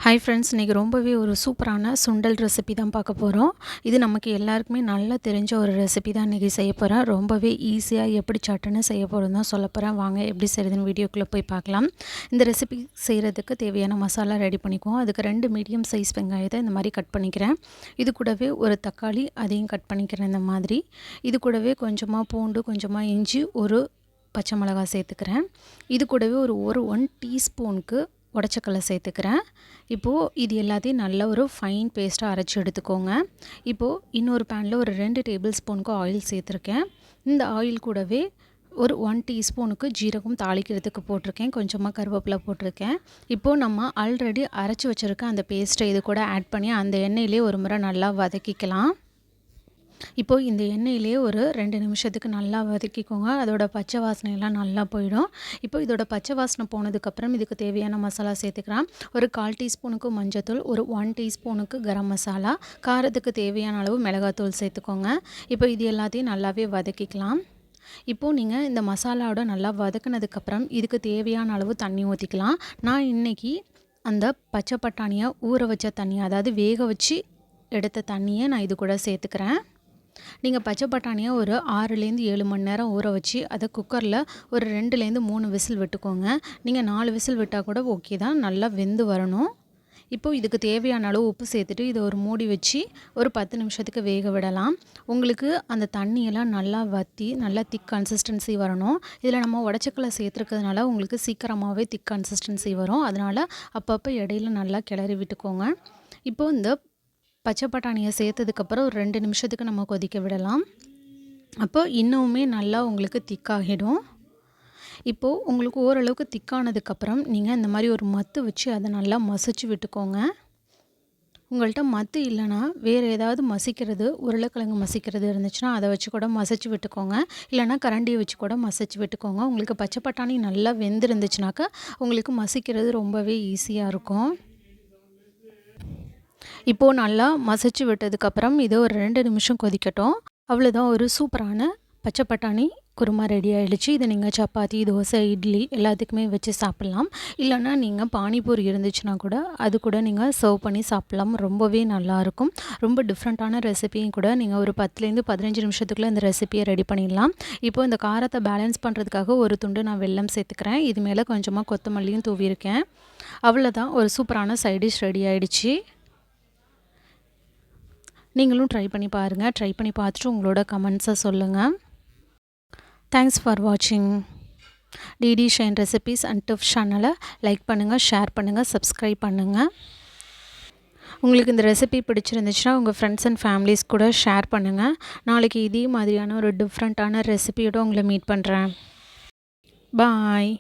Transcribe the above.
Hi friends, இன்றைக்கி ரொம்பவே ஒரு சூப்பரான சுண்டல் ரெசிபி தான் பார்க்க போகிறோம். இது நமக்கு எல்லாருக்குமே நல்லா தெரிஞ்ச ஒரு ரெசிபி தான் இன்றைக்கி செய்ய போகிறேன். ரொம்பவே ஈஸியாக எப்படி சட்டுன்னு செய்ய போகிறோம் தான் சொல்ல போகிறேன். வாங்க எப்படி செய்கிறதுன்னு வீடியோக்குள்ளே போய் பார்க்கலாம். இந்த ரெசிபி செய்கிறதுக்கு தேவையான மசாலா ரெடி பண்ணிக்குவோம். அதுக்கு 2 மீடியம் சைஸ் வெங்காயத்தை இந்த மாதிரி கட் பண்ணிக்கிறேன். இது கூடவே ஒரு தக்காளி, அதையும் கட் பண்ணிக்கிறேன் இந்த மாதிரி. இது கூடவே கொஞ்சமாக பூண்டு, கொஞ்சமாக இஞ்சி, ஒரு பச்சை மிளகாய் சேர்த்துக்கிறேன். இது கூடவே ஒரு 1 டீஸ்பூனுக்கு உடச்சக்கல்லை சேர்த்துக்கிறேன். இப்போது இது எல்லாத்தையும் நல்ல ஒரு ஃபைன் பேஸ்ட்டாக அரைச்சி எடுத்துக்கோங்க. இப்போது இன்னொரு பேனில் ஒரு 2 டேபிள் ஸ்பூனுக்கு ஆயில் சேர்த்துருக்கேன். இந்த ஆயில் கூடவே ஒரு 1 டீஸ்பூனுக்கு ஜீரகம் தாளிக்கிறதுக்கு போட்டிருக்கேன். கொஞ்சமாக கருவேப்பிலை போட்டிருக்கேன். இப்போது நம்ம ஆல்ரெடி அரைச்சி வச்சுருக்க அந்த பேஸ்ட்டை இது கூட ஆட் பண்ணி அந்த எண்ணெயிலே ஒரு முறை நல்லா வதக்கிக்கலாம். இப்போது இந்த எண்ணெயிலே ஒரு 2 நிமிஷத்துக்கு நல்லா வதக்கிக்கோங்க. அதோட பச்சை வாசனையெல்லாம் நல்லா போயிடும். இப்போ இதோட பச்சை வாசனை போனதுக்கப்புறம் இதுக்கு தேவையான மசாலா சேர்த்துக்கிறேன். ஒரு 1/4 டீஸ்பூனுக்கு மஞ்சத்தூள், ஒரு 1 டீஸ்பூனுக்கு கரம் மசாலா, காரத்துக்கு தேவையான அளவு மிளகாத்தூள் சேர்த்துக்கோங்க. இப்போ இது எல்லாத்தையும் நல்லாவே வதக்கிக்கலாம். இப்போது நீங்கள் இந்த மசாலாவோட நல்லா வதக்கினதுக்கப்புறம் இதுக்கு தேவையான அளவு தண்ணி ஊற்றிக்கலாம். நான் இன்றைக்கி அந்த பச்சை பட்டாணியை ஊற வச்ச தண்ணி, அதாவது வேக வச்சு எடுத்த தண்ணியை நான் இது கூட சேர்த்துக்கிறேன். நீங்கள் பச்சை பட்டாணியை ஒரு 6லேருந்து 7 மணி நேரம் ஊற வச்சு அதை குக்கரில் ஒரு 2லேருந்து 3 விசில் விட்டுக்கோங்க. நீங்கள் 4 விசில் விட்டால் கூட ஓகே தான், நல்லா வெந்து வரணும். இப்போது இதுக்கு தேவையான அளவு உப்பு சேர்த்துட்டு இதை ஒரு மூடி வச்சு ஒரு 10 நிமிஷத்துக்கு வேக விடலாம். உங்களுக்கு அந்த தண்ணியெல்லாம் நல்லா வற்றி நல்லா திக் கன்சிஸ்டன்சி வரணும். இதில் நம்ம உடச்சக்கல்லை சேர்த்துருக்கிறதுனால உங்களுக்கு சீக்கிரமாகவே திக் கன்சிஸ்டன்சி வரும். அதனால் அப்பப்போ இடையில நல்லா கிளறி விட்டுக்கோங்க. இப்போது இந்த பச்சை பட்டாணியை சேர்த்ததுக்கப்புறம் ஒரு 2 நிமிஷத்துக்கு நம்ம கொதிக்க விடலாம். அப்போ இன்னுமே நல்லா உங்களுக்கு திக்காகிடும். இப்போது உங்களுக்கு ஓரளவுக்கு திக்கானதுக்கப்புறம் நீங்கள் இந்த மாதிரி ஒரு மத்து வச்சு அதை நல்லா மசிச்சு விட்டுக்கோங்க. உங்கள்கிட்ட மத்து இல்லைனா வேறு ஏதாவது மசிக்கிறது, உருளைக்கிழங்கு மசிக்கிறது இருந்துச்சுன்னா அதை வச்சு கூட மசிச்சு விட்டுக்கோங்க. இல்லைனா கரண்டியை வச்சு கூட மசிச்சு விட்டுக்கோங்க. உங்களுக்கு பச்சை பட்டாணி நல்லா வெந்திருந்துச்சுனாக்கா உங்களுக்கு மசிக்கிறது ரொம்பவே ஈஸியாக இருக்கும். இப்போது நல்லா மசிச்சு விட்டதுக்கப்புறம் இதை ஒரு 2 நிமிஷம் கொதிக்கட்டும். அவ்வளோதான், ஒரு சூப்பரான பச்சை பட்டாணி குருமா ரெடி ஆகிடுச்சு. இதை நீங்கள் சப்பாத்தி, தோசை, இட்லி எல்லாத்துக்குமே வச்சு சாப்பிட்லாம். இல்லைனா நீங்கள் பானிபூரி இருந்துச்சுன்னா கூட அது கூட நீங்கள் சர்வ் பண்ணி சாப்பிட்லாம். ரொம்பவே நல்லாயிருக்கும். ரொம்ப டிஃப்ரெண்ட்டான ரெசிபியும் கூட. நீங்கள் ஒரு 10லேருந்து 15 நிமிஷத்துக்குள்ளே இந்த ரெசிபியை ரெடி பண்ணிடலாம். இப்போது இந்த காரத்தை பேலன்ஸ் பண்ணுறதுக்காக ஒரு துண்டு நான் வெல்லம் சேர்த்துக்கிறேன். இது மேலே கொஞ்சமாக கொத்தமல்லியும் தூவியிருக்கேன். அவ்வளோதான், ஒரு சூப்பரான சைட் டிஷ் ரெடி ஆகிடுச்சு. நீங்களும் ட்ரை பண்ணி பாருங்கள். ட்ரை பண்ணி பார்த்துட்டு உங்களோட கமெண்ட்ஸை சொல்லுங்கள். தேங்க்ஸ் ஃபார் வாட்சிங். DD shine recipes and tips சேனலை லைக் பண்ணுங்கள், ஷேர் பண்ணுங்கள், சப்ஸ்கிரைப் பண்ணுங்கள். உங்களுக்கு இந்த ரெசிபி பிடிச்சிருந்துச்சுன்னா உங்கள் ஃப்ரெண்ட்ஸ் அண்ட் ஃபேமிலிஸ் கூட ஷேர் பண்ணுங்கள். நாளைக்கு இதே மாதிரியான ஒரு டிஃப்ரெண்ட்டான ரெசிபியோடு உங்களை மீட் பண்ணுறேன். பாய்.